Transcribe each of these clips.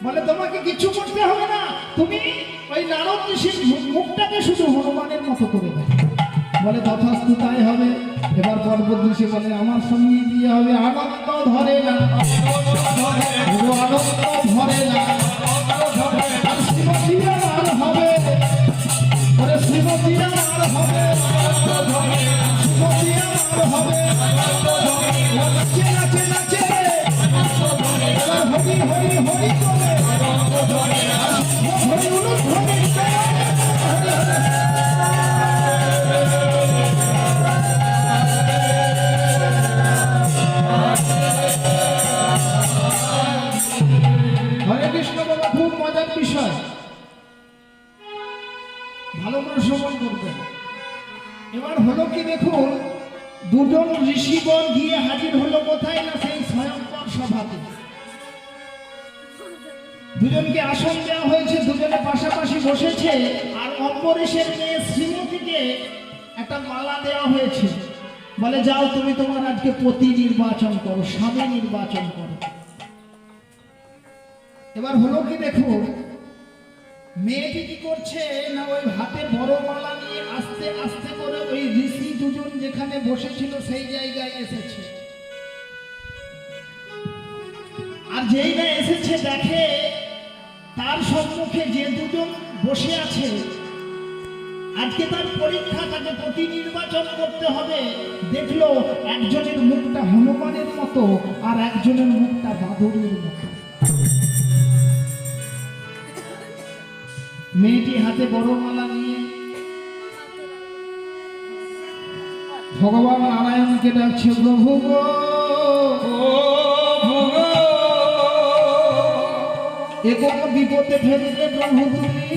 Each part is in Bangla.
বলে তোমাকে কিছু করতে হবে না, তুমি ওই নারদ ঋষির মুখটাকে শুধু হনুমানের মতো করে দেয়। বলে তথাস্তু তাই হবে। এবার পর্বত ঋষি বলে আমার সঙ্গে বিয়ে হবে। আনন্দ ধরে না, আনন্দ ধরে না, আর শ্রীমতী আমার হবে, ওরে শ্রীমতী আমার হবে, শ্রীমতী আমার হবে। নাচে নাচে নাচে এবার হরি হরি হরি করে হরি উলুধ্বনি হরে কৃষ্ণ। বাবা খুব মজার বিষয়, ভালো করে শ্রবণ করবেন। এবার হলো কি দেখুন, দুজন ঋষিগণ গিয়ে হাজির হলো কোথায় না সেই স্বয়ংবর সভাতে। দুজনকে আসন দেওয়া হয়েছে, দুজনে পাশাপাশি বসেছে, আর অম্বরীশের মেয়ে শ্রীমতীকে একটা মালা দেওয়া হয়েছে। বলে যাও তুমি তোমার আজকে পতি নির্বাচন করো, স্বামী নির্বাচন করো। এবার হলো কি দেখুন, মেয়েটি কি করছে না ওই হাতে বড় মালা নিয়ে আস্তে আস্তে করে ওই ঋষি দুজন যেখানে বসেছিল সেই জায়গায় এসেছে। আর যেই না এসেছে দেখে তার সম্মুখে যে দুজন বসে আছে, আজকে তার পরীক্ষা, তাকে পতি নির্বাচন করতে হবে। দেখলো একজনের মুখটা হনুমানের মতো আর একজনের মুখটা বাদরের মতো। মেয়েটি হাতে বড় মালা নিয়ে ভগবান নারায়ণকে ডাকছে, প্রভু গো, এ কোন বিপদে ফেললে প্রভু তুমি,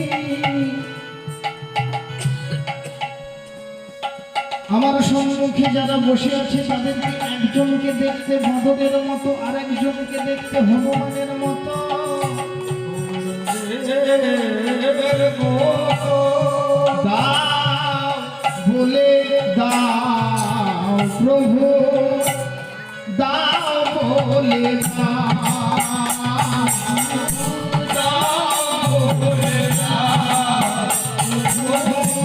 আমার সম্মুখে যারা বসে আছে তাদেরকে একজনকে দেখতে বাদরের মতো আর একজনকে দেখতে হনুমানের মতো। দাও বলে দাও প্রভু, দাও বলে দাও, দাও বলে দাও প্রভু,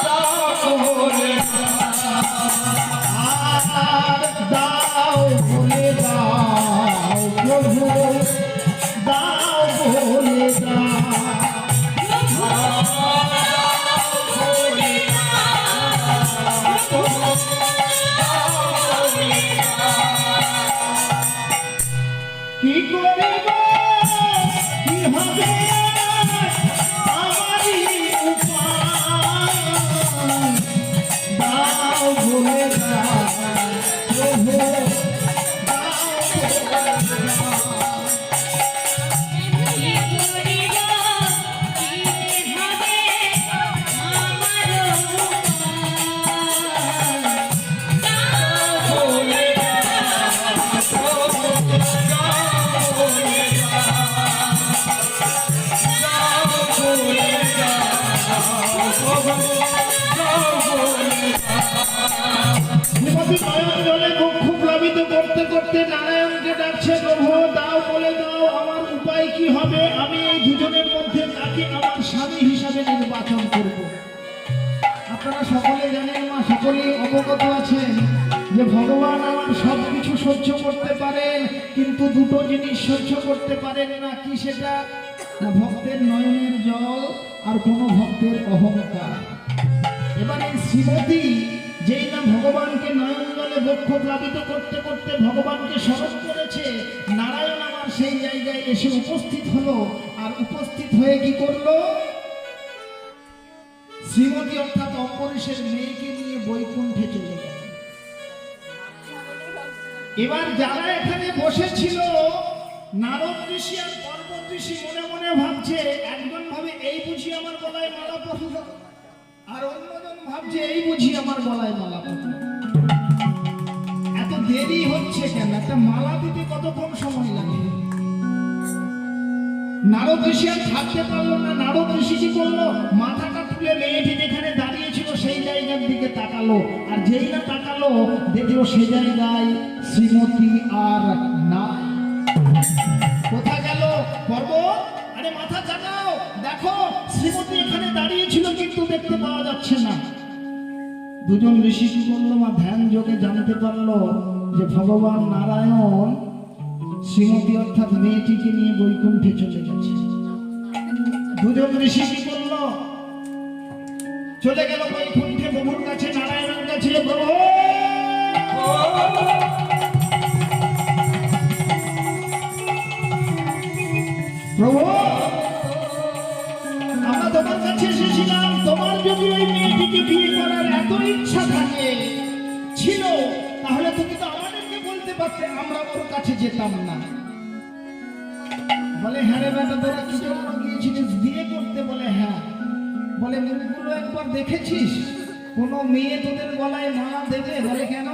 দাও বলে দাও, দাও বলে দাও প্রভু, দাও বলে দাও। কি করিব কি হবে আমারই উপায়, দাও বলে দাও প্রভু, খুব প্লাবিত করতে করতে নারায়ণকে ডাকছে, প্রভু দাও বলে দাও আমার উপায় কি হবে, আমি এই দুজনের মধ্যে কাকে আমার স্বামী হিসাবে নির্বাচন করব। আপনারা সকলে জানেন, মা সকলেই অবগত আছেন যে ভগবান আমার সব কিছু সহ্য করতে পারেন, কিন্তু দুটো জিনিস সহ্য করতে পারেন না। কি সেটা? ভক্তের নয়নের জল আর কোন ভক্তের অহংকার। এবার এই শ্রীমতী যেই না ভগবানকে নয়ন জলে বক্ষ প্লাবিত করতে করতে ভগবানকে স্মরণ করেছে, নারায়ণ আমার সেই জায়গায় এসে উপস্থিত হলো। আর উপস্থিত হয়ে কি করলো? শ্রীমতী অর্থাৎ অম্বরীশের মেয়েকে নিয়ে বৈকুণ্ঠে চলে গেল। এবার যারা এখানে বসেছিল, নারদ ঋষি আর পর্বত ঋষি মনে মনে ভাবছে, একজন ভাবে এই বুঝি আমার গলায় মালা পরল, আর অন্যজন ভাবছে এই বুঝি আমার গলায় মালা পরল। এত দেরি হচ্ছে কেন? একটা মালা দিতে কতক্ষণ সময় লাগে? নারদ ঋষি আর থাকতে পারলো না। নারদ ঋষি কি করলো? মাথাটা তুলে মেয়েটি যেখানে দাঁড়িয়ে ছিল সেই জায়গার দিকে তাকালো, আর যেই না তাকালো দেখলো সে জায়গায় শ্রীমতী আর নাই। কোথা গেল? পর্বত আরে মাথা জাগাও, দেখো শ্রীমতী এখানে দাঁড়িয়ে ছিল কিন্তু দেখতে পাওয়া যাচ্ছে না। দুজন ঋষি কি করলো, মা ধ্যান যোগে জানতে পারলো যে ভগবান নারায়ণ শ্রীমতী অর্থাৎ মেয়েটিকে নিয়ে বৈকুণ্ঠে চলে গেছে। দুজন ঋষি কি করলো, চলে গেল বৈকুণ্ঠে প্রভুর কাছে, নারায়ণের কাছে। প্রভু প্রভু, আমরা তোমার কাছে এসেছিলাম, তোমার যদি ওই মেয়েটিকে বিয়ে করার এত ইচ্ছা থাকে ছিল, তাহলে তুমি তো আমাদেরকে বলতে পারতে, আমরা ওর কাছে যেতাম না। বলে হ্যাঁ রে বেটা, তোরা কি জন্য গিয়েছিলিস বিয়ে করতে? বলে হ্যাঁ। বলে মুখগুলো একবার দেখেছিস? কোনো মেয়ে তোদের গলায় মালা দেবে? বলে কেন?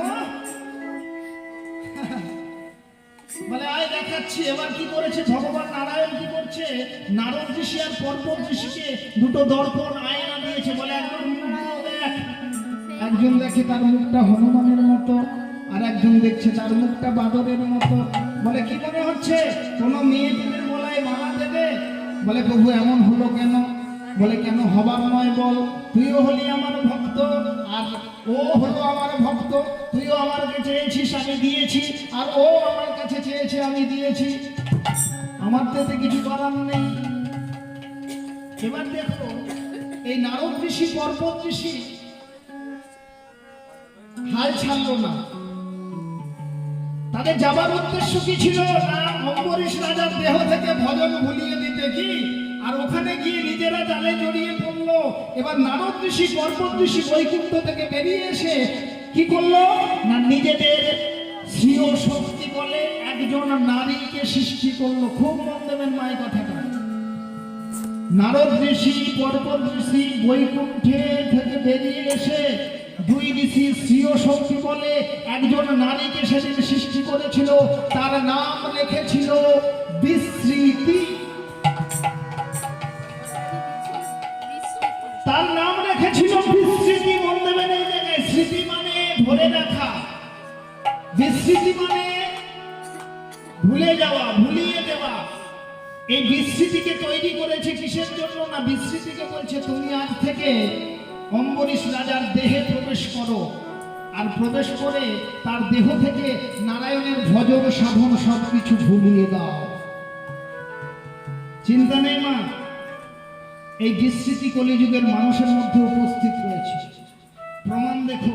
বলে আয় দেখাচ্ছি। এবার কি করেছে ভগবান নারায়ণ, কি করছে, নারদ ঋষি আর পর্বত ঋষিকে দুটো দর্পণ আয়না দিয়েছে। বলে একজন মুখগুলো দেখ। একজন দেখে তার মুখটা হনুমানের মতো, আর একজন দেখছে তার মুখটা বাদরের মতো। বলে কি মনে হচ্ছে কোনো মেয়ে তোদের গলায় মালা দেবে? বলে প্রভু এমন হলো কেন? বলে কেন হবার নয় বল, তুইও হলি আমার ভক্ত আর ও হলো আমার ভক্ত, তুইও আমার কাছে চেয়েছিস আমি দিয়েছি, আর ও আমার কাছে চেয়েছে আমি দিয়েছি, আমার তো এতে কিছু করার নেই। এবার দেখো এই নারদ ঋষি পর্বত ঋষি হাল ছাড়লো না। তাদের যাবার উদ্দেশ্য কি ছিল না অম্বরীশ রাজার দেহ থেকে ভজন ভুলিয়ে দিতে, কি আর ওখানে গিয়ে নিজেরা জালে জড়িয়ে পড়লো। এবার নারদ ঋষি পর্বত ঋষি বৈকুণ্ঠ থেকে বেরিয়ে এসে কি করলো না নিজেদের স্বীয় শক্তি বলে একজন নারীকে সৃষ্টি করলো। খুব মন দেবেন মায়ের কথাটা। নারদ ঋষি পর্বত ঋষি বৈকুণ্ঠে থেকে বেরিয়ে এসে দুই ঋষি স্বীয় শক্তি বলে একজন নারীকে সেদিন সৃষ্টি করেছিল, তার নাম রেখেছিল বিস্মৃতি। তার নাম রেখেছিল বিস্মৃতি। মন দেবেন এই জায়গায়, স্মৃতি মানে ধরে রাখা, বিস্মৃতি মানে ভুলে যাওয়া, ভুলিয়ে দেওয়া। এই বিস্মৃতিকে তৈরি করেছে কিসের জন্য না বিস্মৃতিকে বলছে তুমি আজ থেকে অম্বরীশ রাজার দেহে প্রবেশ করো, আর প্রবেশ করে তার দেহ থেকে নারায়ণের ভজন সাধন সবকিছু ভুলিয়ে দাও। চিন্তা নেই মা, এই বিস্মৃতি কলিযুগের মানুষের মধ্যে উপস্থিত রয়েছে। প্রমাণ দেখো,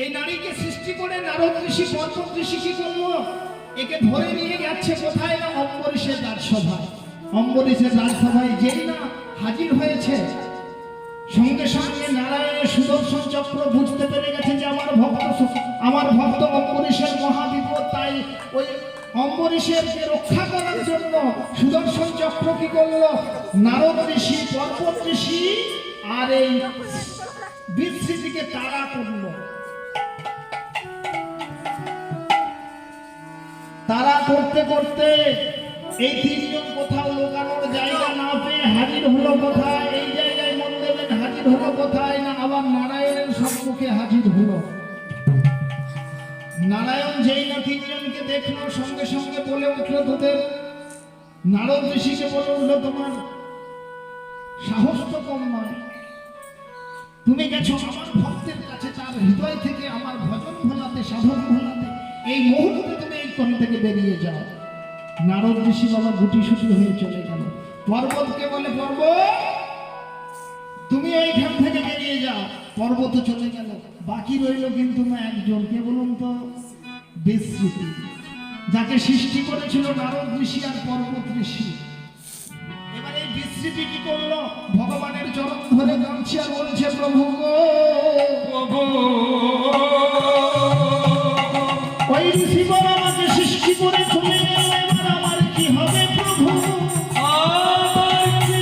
এই নারীকে সৃষ্টি করে নারদ ঋষি পর্বত ঋষি কি করলো, একে ধরে নিয়ে যাচ্ছে কোথায় না অম্বরীশের রাজসভায়। অম্বরীশের রাজসভায় যেই না হাজির হয়েছে, সঙ্গে সঙ্গে নারায়ণের সুদর্শন চক্র বুঝতে পেরে গেছে যে আমার ভক্ত অম্বরীশের মহাবিপদ। তাই ওই অম্বরীশেরকে রক্ষা করার জন্য সুদর্শন চক্র কি করলো, নারদ ঋষি পর্বত ঋষি আর এই বিস্মৃতিকে তাড়া করলো। তারা করতে করতে এই তিনজন কোথাও লোকানোর জায়গা না পেয়ে হাজির হলো কোথায়, এই জায়গায় মন দেবেন, হাজির হলো কোথায় না আবার নারায়ণের সম্মুখে হাজির হলো। নারায়ণ যেই না তিনজনকে দেখলো সঙ্গে সঙ্গে বলে উঠলো, তোদের নারদ ঋষিকে বলে উঠলো তোমার সাহস তো কম নয়, তুমি গেছো আমার ভক্তের কাছে তার হৃদয় থেকে আমার ভজন ভোলাতে সাধন ভোলাতে, এই মুহূর্তে তুমি এই কোণ থেকে বেরিয়ে যাও। নারদ ঋষি বাবা গুটি সুটি হয়ে চলে গেল। পর্বতকে বলে পর্বত তুমি এইখান থেকে বেরিয়ে যাও। পর্বত চলে গেল, বাকি রইল কিন্তু না একজন, কে বলুন তো, বিস্মৃতি, যাকে সৃষ্টি করেছিল নারদ ঋষি আর পর্বত ঋষি। এবার এই বিস্মৃতি কি করলো, ভগবানের চরণ ধরে কাঁদছে আর বলছে প্রভু গো, ওই ঋষি বড় আমাকে সৃষ্টি করে চলে গেল, এবার আমার কি হবে প্রভু, আমার কি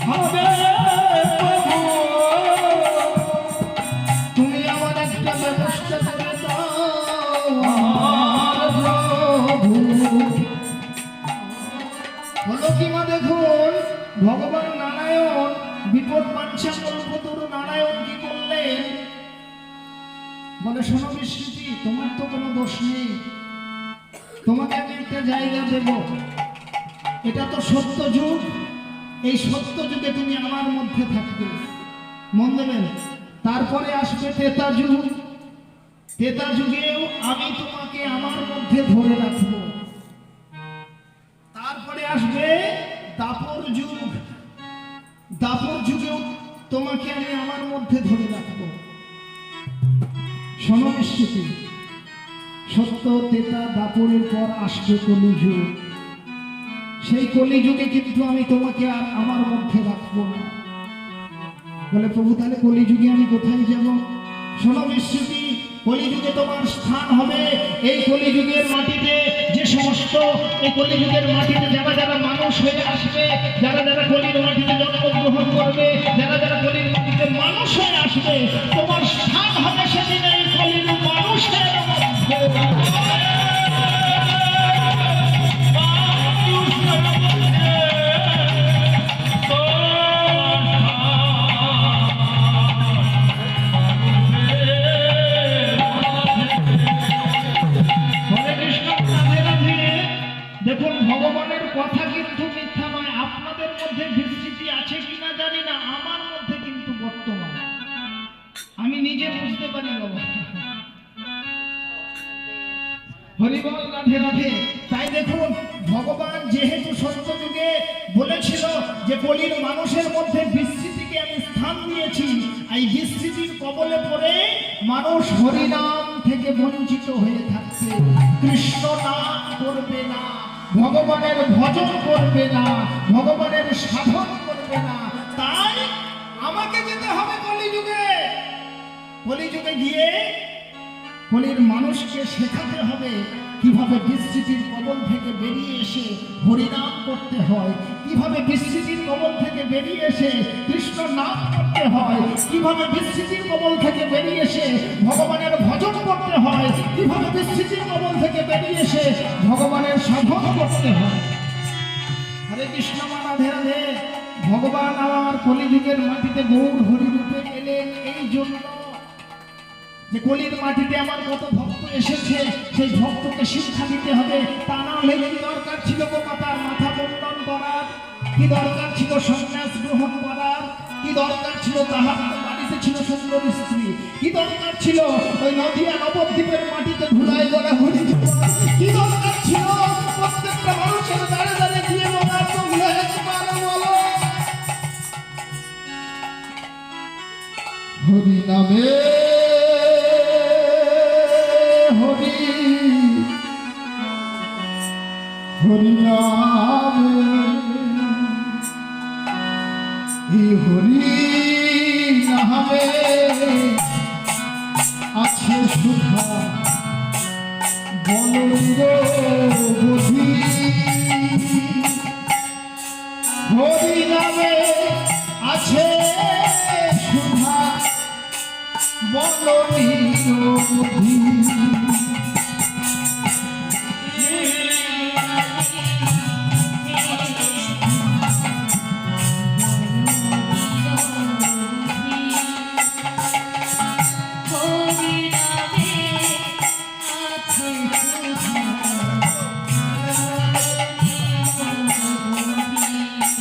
হবে প্রভু, তুমি আমার একটা ব্যবস্থা করে দাও প্রভু। হলো কি মা দেখুন, ভগবান নারায়ণ বিপদ মানছে কল্পতরু নারায়ণ কি করলেন, বলে শোনো বিস্মৃতি, তোমার তো কোনো দোষ নেই, তোমাকে আমি একটা জায়গা দেব, এটা তো সত্য যুগ, এই সত্য যুগে তুমি আমার মধ্যে থাকবে, মন দেবেন। তারপরে আসবে ত্রেতা যুগ, ত্রেতা যুগেও আমি তোমাকে আমার মধ্যে ধরে রাখবো। তারপরে আসবে দাপর যুগ, দাপর যুগেও তোমাকে আমি আমার মধ্যে ধরে রাখবো। সমনিশ্চিতি সত্য ত্রেতা দাপরের পর আসবে কলিযুগ। সেই কলিযুগে কিন্তু আমি তোমাকে আর আমার মধ্যে রাখবো না। বলে প্রভু তাহলে কলিযুগে আমি কোথায় যাব? সমনিশ্চিতি কলিযুগে তোমার স্থান হবে এই কলিযুগের মাটিতে। যে সমস্ত এই কলিযুগের মাটিতে যারা যারা মানুষ হয়ে আসবে, যারা যারা কলির মাটিতে জন্মগ্রহণ করবে, যারা যারা কলির মাটিতে মানুষ হয়ে আসবে, তোমার স্থান হবে সেদিন এই কলির মানুষের মধ্যে। দেখুন ভগবানের কথা কিন্তু মিথ্যা নয়। আপনাদের মধ্যে বিস্তৃতি আছে কিনা জানি না, আমার মধ্যে কিন্তু বর্তমান, আমি নিজে বুঝতে পারি বাবা। হরিবল, রাধে রাধে। তাই দেখুন ভগবান যেহেতু সত্য যুগে বলেছিল যে কলির মানুষের মধ্যে বিস্তৃতিকে আমি স্থান দিয়েছি, এই বিস্তৃতির কবলে পড়ে মানুষ হরিনাম থেকে বঞ্চিত হয়ে থাকছে, কৃষ্ণ নাম করবে না, ভগবানের ভজন করবে না, ভগবানের সাধন করবে না। তাই আমাকে যেতে হবে কলিযুগে। কলিযুগে গিয়ে কলির মানুষকে শেখাতে হবে কিভাবে বিস্তৃতির কবল থেকে বেরিয়ে এসে হরিনাম করতে হয়, কিভাবে বিস্তৃতির কবল থেকে বেরিয়ে এসে কৃষ্ণ নাম করতে হয়, কিভাবে বিস্তৃতির কবল থেকে বেরিয়ে এসে ভগবানের ভজন করতে হয়, কিভাবে বিস্তৃতির কবল থেকে বেরিয়ে এসে ভগবানের সাধন করতে হয়। হরে কৃষ্ণ, রাধে রাধে। ভগবান আমার কলিযুগের মাটিতে গৌর হরিরূপে এলেন এই জন্য যে কলির মাটিতে আমার কত ভক্ত এসেছে, সেই ভক্তকে শিক্ষা দিতে হবে। তা না হলে কি দরকার ছিল গো মাতার মাথা বন্ধন করার, কি দরকার ছিল সন্ন্যাস গ্রহণ করার, কি দরকার ছিল তাহার বাড়িতে ছিল সুন্দর স্ত্রী, কি দরকার ছিল ওই নদিয়া নবদ্বীপের মাটিতে ধুলাই গড়া হরি, কি দরকার ছিল প্রত্যেকটা মানুষের দাঁড়ে দাঁড়ে দিয়ে বলার তো বলো হরি নামে হরি হরি নামে এই হরি নামে আছে সুধা বলবি, হরি নামে আছে সুধা বলবি।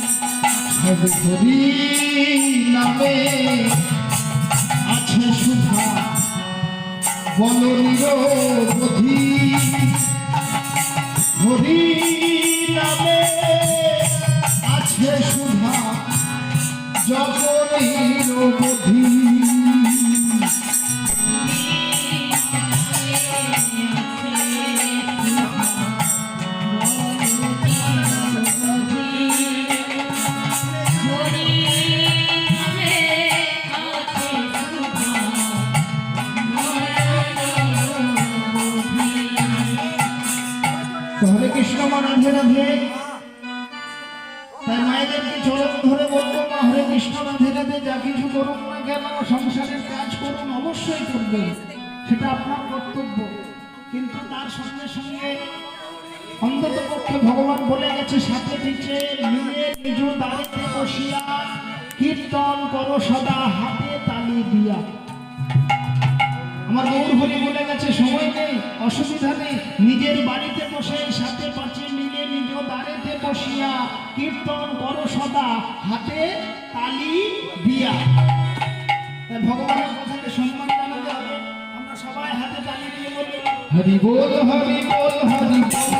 হরি নামে আছে সুধা বল নিরবধি, হরি নামে আছে সুধা জগ নিরবধি। হরে কৃষ্ণ, রাধে রাধে। তাই মায়েদেরকে চরণ ধরে বলবো, মা হরে কৃষ্ণ, রাধে রাধে। যা কিছু করুন না কেন, সংসারের কাজ করুন, অবশ্যই করবেন, সেটা আপনার কর্তব্য। কিন্তু তার সঙ্গে সঙ্গে অন্তত পক্ষে ভগবান বলে গেছে, সাথে পিছে মিলে নিজ দাঁড়িতে বসিয়া কীর্তন করো সদা হাতে তালি দিয়া। আমার গৌর হরি বলে গেছে, সময় নেই, অসুবিধা নেই, নিজের বাড়িতে বসে সাথে পাঁচে মিলে নিজ দাঁড়িতে বসিয়া কীর্তন করো সদা হাতে তালি দিয়া। তাই ভগবানের কথাকে সম্মান জানাতে হবে। আমরা সবাই হাতে তালি দিয়ে বলি হরি বল হরি বল হরি বল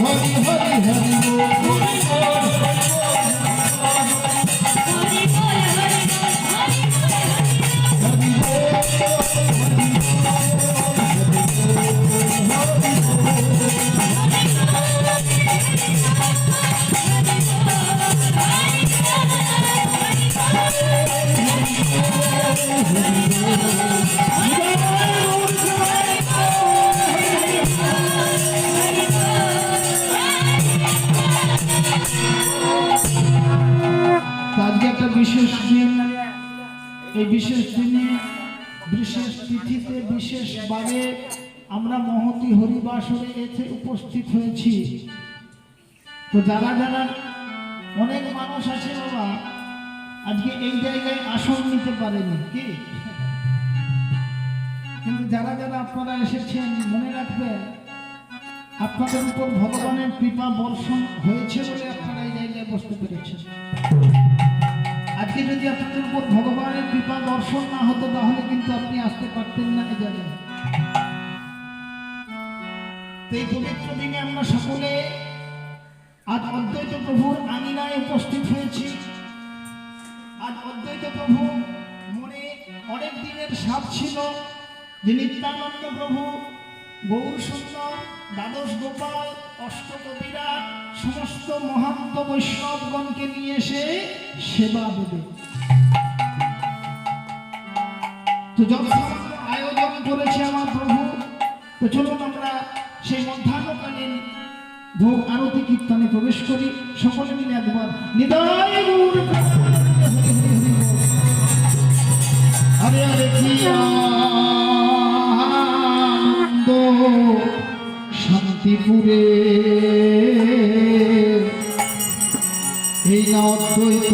হরি হরি হরি আজকে একটা বিশেষ দিন। এই বিশেষ দিনে বিশেষ তিথিতে বিশেষভাবে আমরা মহতি হরিবাসরে এসে উপস্থিত হয়েছি। তো যারা যারা অনেক মানুষ আছে বাবা আজকে এই জায়গায় আসন নিতে পারেনি কি, কিন্তু যারা যারা আপনারা এসেছেন মনে রাখবেন আপনাদের উপর ভগবানের কৃপা বর্ষণ হয়েছে বলে আপনারা এই জায়গায় বসতে পেরেছেন। আজকে যদি আপনাদের উপর ভগবানের কৃপা দর্শন না হতো তাহলে কিন্তু আপনি আসতে পারতেন না এই জায়গায়। এই পবিত্র দিনে আমরা সকলে আজ অদ্বৈত প্রভুর আঙিনায় উপস্থিত হয়েছি। আজ অদ্বৈত প্রভু মনে অনেক দিনের সাপ ছিল যে নিত্যানন্দ প্রভু গৌর সুন্দর দ্বাদশ গোপাল অষ্টকবিরা সমস্ত মহান্ত বৈষ্ণবগণকে নিয়ে এসে সেবা দেবে। তো যত আয়োজন করেছে আমার প্রভু, তো চলুন আমরা সেই মধ্যাহ্নকালীন ভোগ আরতি কীর্তনে প্রবেশ করি। সকলে মিলে একবার নিদায় গৌর হরে হরে কি আনন্দ শান্তিপুরে এই না অদ্বৈত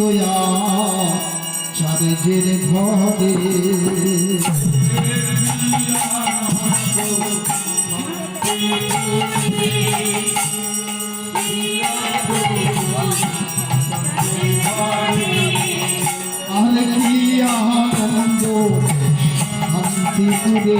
চারের ঘরে আহলে কি আনন্দ শান্তিপুরে